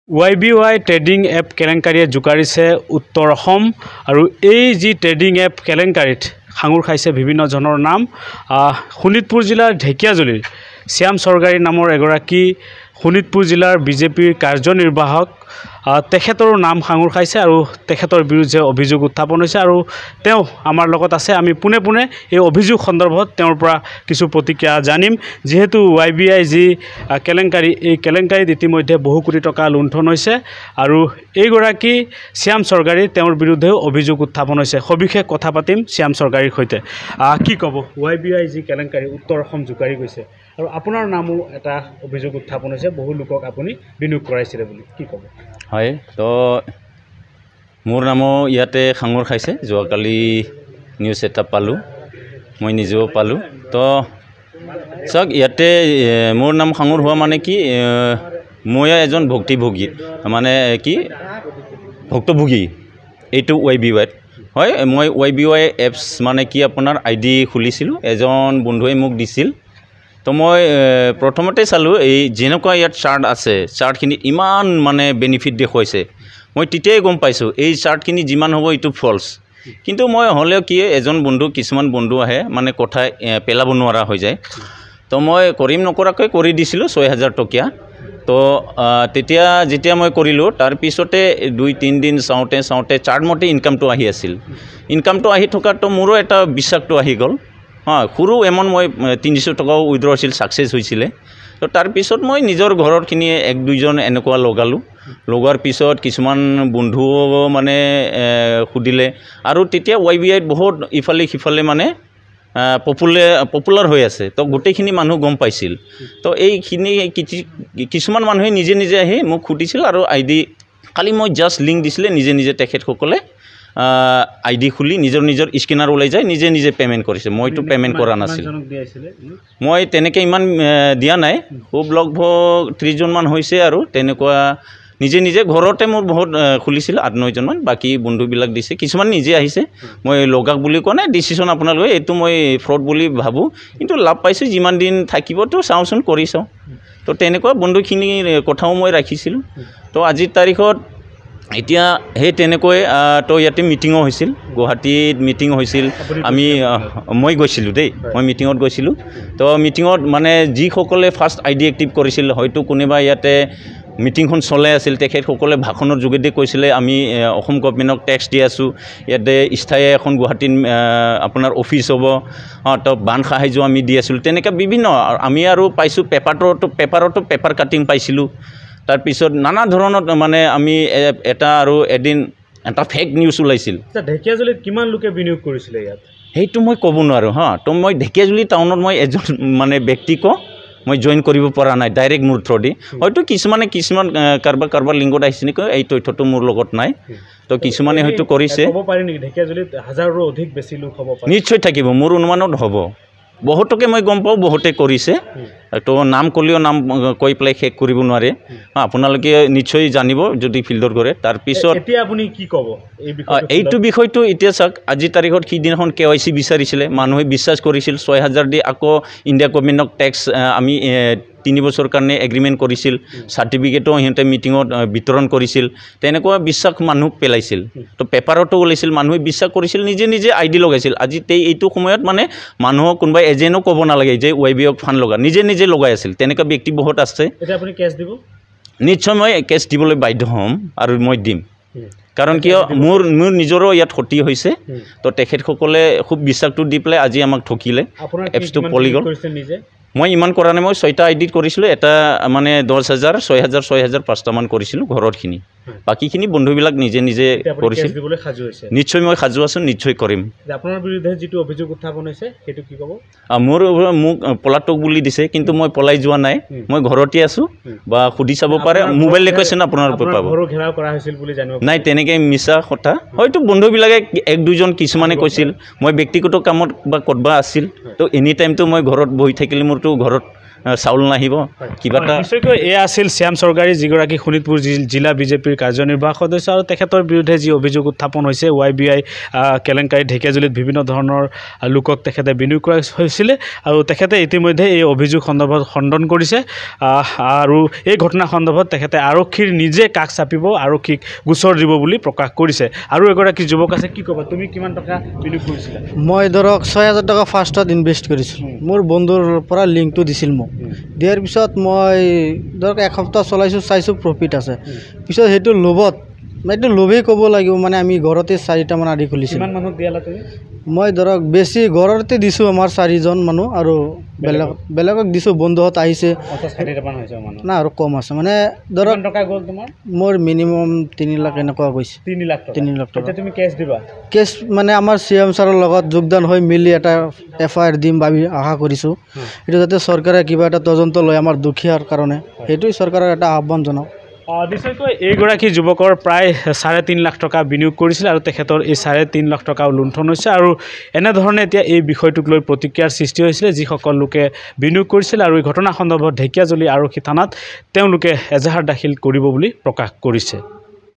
YBY trading app কেলেংকাৰীয়ে জোকাৰিছে উত্তৰ অসম আৰু এই যি ট্ৰেডিং এপ কেলেংকাৰীত সাঙুৰ খাইছে বিভিন্ন জনৰ নাম শোণিতপুৰ জিলাৰ ঢেকিয়াজুলিৰ শ্যাম চৰকাৰী নামৰ এগৰাকী শোণিতপুৰ জিলাৰ বিজেপিৰ কাৰ্যনিৰ্বাহক তেখেতৰ নাম সাঙুৰ খাইছে আৰু তেখেতৰ বিৰুদ্ধে অভিযোগ উত্থাপন হৈছে আৰু তেওঁ আমাৰ লগত আছে আমি পুনে পুনে এই অভিযোগ সন্দৰ্ভত তেওঁৰ পৰা কিছু প্ৰতিক্ৰিয়া জানিম যেহেতু YBI যি কেলেংকাৰী এই কেলেংকাৰীত ইতিমধ্যে বহু কোটি টকা লুণ্ঠন হৈছে আৰু এইগৰাকী শ্যাম চৰকাৰী তেওঁৰ বিৰুদ্ধেও অভিযোগ উত্থাপন হৈছে সবিশেষ কথা পাতিম শ্যাম চৰকাৰীৰ সৈতে কি ক'ব YBI যি কেলেংকাৰী উত্তৰ অসম জোকাৰি গৈছে আৰু আপোনাৰ নামো এটা অভিযোগ উত্থাপন হৈছে বহু লোকক আপুনি বিনিয়োগ কৰাইছিলে বুলি কি ক'ব হয় তো মোৰ নামো ইয়াতে সাঙুৰ খাইছে যোৱাকালি নিউজ এটা পালোঁ মই নিজেও পালোঁ তো চাওক ইয়াতে মোৰ নাম সাঙুৰ হোৱা মানে কি মই এজন ভক্তিভোগী মানে কি ভক্তভোগী এইটো YBY হয় মই YBY এপছ মানে কি আপোনাৰ ID খুলিছিলোঁ এজন বন্ধুৱে মোক দিছিল তো মই প্ৰথমতে চালোঁ এই যেনেকুৱা ইয়াত চাৰ্ট আছে চাৰ্টখিনি ইমান মানে বেনিফিট দেখুৱাইছে মই তেতিয়াই গম পাইছোঁ এই চাৰ্টখিনি যিমান হ'ব এইটো ফলছ কিন্তু মই হ'লেও কি এজন বন্ধু কিছুমান বন্ধু আহে মানে কথা পেলাব নোৱাৰা হৈ যায় তো মই কৰিম নকৰাকৈ কৰি দিছিলোঁ 6000 টকীয়া তো তেতিয়া যেতিয়া মই কৰিলোঁ তাৰপিছতে 2-3 দিন চাওঁতে চাৰ্টমতে ইনকামটো আহি আছিল ইনকামটো আহি থকাতো মোৰো এটা বিশ্বাসটো আহি গ'ল সৰু এমন মই 300 টকাও উইড্ৰ হৈছিল ছাকচেছ হৈছিলে তো তাৰপিছত মই নিজৰ ঘৰৰখিনি 1-2জন এনেকুৱা লগালোঁ লগোৱাৰ পিছত কিছুমান বন্ধুও মানে সুধিলে আৰু তেতিয়া YBI বহুত ইফালে সিফালে মানে পপুলাৰ হৈ আছে তো গোটেইখিনি মানুহ গম পাইছিল তো এইখিনি কিছুমান মানুহে নিজে নিজে আহি মোক সুধিছিল আৰু ID খালি মই জাষ্ট লিংক দিছিলে নিজে নিজে তেখেতসকলে ID খুলি নিজৰ স্কেনাৰ ওলাই যায় নিজে নিজে পেমেন্ট কৰিছে মইতো পেমেন্ট কৰা নাছিল মই তেনেকৈ ইমান দিয়া নাই খুব লগভগ 30 জন মান হৈছে আৰু তেনেকুৱা নিজে নিজে ঘৰতে মোৰ বহুত খুলিছিল 8-9 জন মান বাকি বন্ধুবিলাক দিছে কিছুমান নিজে আহিছে মই লগাক বুলি কোৱা নাই ডিসিশন আপোনালোকে এইটো মই ফ্ৰড বুলি ভাবো কিন্তু লাভ পাইছো যিমান দিন থাকিব তো চাওচোন কৰি চাও তো তেনেকুৱা বন্ধুখিনি কথাও মই ৰাখিছিল তো আজিৰ তাৰিখত এতিয়া হে তেনেকৈ তো ইয়াতে মিটিংও হৈছিল গুৱাহাটীত মিটিং হৈছিল আমি মই গৈছিলোঁ দেই মই মিটিংত গৈছিলোঁ তো মিটিংত মানে যিসকলে ফাৰ্ষ্ট ID এক্টিভ কৰিছিল হয়তো কোনোবা ইয়াতে মিটিংখন চলাই আছিল তেখেতসকলে ভাষণৰ যোগেদি কৈছিলে আমি অসম গভৰ্ণমেণ্টক টেক্স দি আছোঁ ইয়াতে স্থায়ী এখন গুৱাহাটীত আপোনাৰ অফিচ হ'ব তো বান সাহায্য আমি দি আছিলোঁ তেনেকৈ বিভিন্ন আমি আৰু পাইছোঁ পেপাৰতো পেপাৰ কাটিং পাইছিলোঁ তাৰপিছত নানা ধৰণৰ মানে আমি এটা আৰু এদিন এটা ফেক নিউজ ওলাইছিল ঢেকিয়াজুলিত কিমান লোকে বিনিয়োগ কৰিছিলে ইয়াত সেইটো মই ক'ব নোৱাৰোঁ তো মই ঢেকিয়াজুলি টাউনত মই এজন মানে ব্যক্তিক মই জইন কৰিব পৰা নাই ডাইৰেক্ট মোৰ থ্ৰুদি হয়তো কিছুমান কাৰবাৰ লিংকত আহিছে নেকি এই তথ্যটো মোৰ লগত নাই তো কিছুমানে হয়তো কৰিছে হ'ব পাৰে নেকি ঢেকিয়াজুলিত হাজাৰৰো অধিক বেছি লোক হ'ব পাৰে নিশ্চয় থাকিব মোৰ অনুমানত হ'ব বহুতকে মই গম পাওঁ বহুতে কৰিছে তো নাম কলিও নাম কৈ পেলাই শেষ কৰিব নোৱাৰে আপোনালোকে নিশ্চয় জানিব যদি ফিল্ডৰ কৰে তাৰপিছত এতিয়া আপুনি কি ক'ব এইটো বিষয়টো এতিয়া চাওক আজি তাৰিখত সিদিনাখন KYC বিচাৰিছিলে মানুহে বিশ্বাস কৰিছিল 6000 দি আকৌ ইণ্ডিয়া গভৰ্ণমেণ্টক টেক্স আমি 3 বছৰ কাৰণে এগ্ৰিমেণ্ট কৰিছিল সাৰ্টিফিকেটো হিহঁতে মিটিংত বিতৰণ কৰিছিল তেনেকুৱা বিশ্বাস মানুহ পেলাইছিল তো পেপাৰতো ওলাইছিল মানুহে বিশ্বাস কৰিছিল নিজে নিজে ID লগাইছিল আজি এইটো সময়ত মানে মানুহ কোনোবা এজেনো ক'ব নালাগে যে YBI ফান্ড লগা নিজে নিজে লগাই আছিল তেনেকুৱা ব্যক্তি বহুত আছে এটা আপুনি কেছ দিব নিশ্চয় মই কেছ দিবলৈ বাধ্য হ'ম আৰু মই দিম কাৰণ কিয় মোৰ নিজৰো ইয়াত ক্ষতি হৈছে তো তেখেতসকলে খুব বিশ্বাসটো দি পেলাই আজি আমাক ঠকিলে এপছটো পলি গ'ল মই ইমান কৰা নাই মই 6টা ID কৰিছিলোঁ এটা মানে 10000 6000 5টা মান কৰিছিলোঁ ঘৰৰখিনি বাকিখিনি বন্ধুবিলাক নিজে নিজে কৰিছিল নিশ্চয় মই সাজু আছোঁ নিশ্চয় কৰিম আপোনাৰ বিৰুদ্ধে যেটো অভিযোগ উত্থাপন হৈছে সেইটো কি ক'ব মোক পলাতক বুলি দিছে কিন্তু মই পলাই যোৱা নাই মই ঘৰতে আছোঁ বা সুধি চাব পাৰে মোবাইল লোকেশ্যন আপোনাৰ পাব ঘৰৰ ঘেৰাও কৰা হৈছিল বুলি জানিব নাই তেনেকৈ মিছা কথা হয়তো বন্ধুবিলাকে 1-2জন কিছুমানে কৈছিল মই ব্যক্তিগত কামত বা ক'তবা আছিল তো এনি টাইমটো মই ঘৰত বহি থাকিলে মোৰতো ঘৰত চাউল নাহিব কিবা এটা নিশ্চয়কৈ এয়া আছিল শ্যাম চৰকাৰী যিগৰাকী শোণিতপুৰ জিলা বিজেপিৰ কাৰ্যনিৰ্বাহক সদস্য আৰু তেখেতৰ বিৰুদ্ধে যি অভিযোগ উত্থাপন হৈছে YBI কেলেংকাৰী ঢেকীয়াজুলিত বিভিন্ন ধৰণৰ লোকক তেখেতে বিনিয়োগ কৰা হৈছিলে আৰু তেখেতে ইতিমধ্যে এই অভিযোগ সন্দৰ্ভত খণ্ডন কৰিছে আৰু এই ঘটনা সন্দৰ্ভত তেখেতে আৰক্ষীৰ নিজে কাষ চাপিব আৰক্ষীক গোচৰ দিব বুলি প্ৰকাশ কৰিছে আৰু এগৰাকী যুৱক আছে কি ক'বা তুমি কিমান টকা বিনিয়োগ কৰিছিলা মই ধৰক ৬,০০০ টকা ফাৰ্ষ্টত ইনভেষ্ট কৰিছোঁ মোৰ বন্ধুৰ পৰা লিংকটো দিছিল মোক দিয়াৰ পিছত মই ধৰক এসপ্তাহ চলাইছোঁ চাইছোঁ প্ৰফিট আছে পিছত সেইটো লোভত এইটো লোভেই ক'ব লাগিব মানে আমি ঘৰতে 4টামান আদি খুলিছোঁ কিমান মানুহক দিয়ালা তুমি মই ধৰক বেছি ঘৰতে দিছোঁ আমাৰ 4জন মানুহ আৰু বেলেগক দিছোঁ বন্ধুহঁত আহিছে না আৰু কম আছে মানে ধৰক টকা গ'ল তোমাৰ মোৰ মিনিমাম 3 লাখ এনেকুৱা গৈছে 3 লাখ টকা তুমি কেছ দিবা কেছ মানে আমাৰ CM ছাৰৰ লগত যোগদান হৈ মিলি এটা FIR দিম ভাবি আশা কৰিছোঁ এইটো যাতে চৰকাৰে কিবা এটা তদন্ত লয় আমাৰ দুখীয়াৰ কাৰণে সেইটোৱে চৰকাৰৰ এটা আহ্বান জনাওক নিশ্চয়কৈ এইগৰাকী যুৱকৰ প্ৰায় 3.5 লাখ টকা বিনিয়োগ কৰিছিল আৰু তেখেতৰ এই 3.5 লাখ টকা লুণ্ঠন হৈছে আৰু এনেধৰণে এতিয়া এই বিষয়টোক লৈ প্ৰতিক্ৰিয়াৰ সৃষ্টি হৈছিলে যিসকল লোকে বিনিয়োগ কৰিছিল আৰু এই ঘটনা সন্দৰ্ভত ঢেকীয়াজুলি আৰক্ষী থানাত তেওঁলোকে এজাহাৰ দাখিল কৰিব বুলি প্ৰকাশ কৰিছে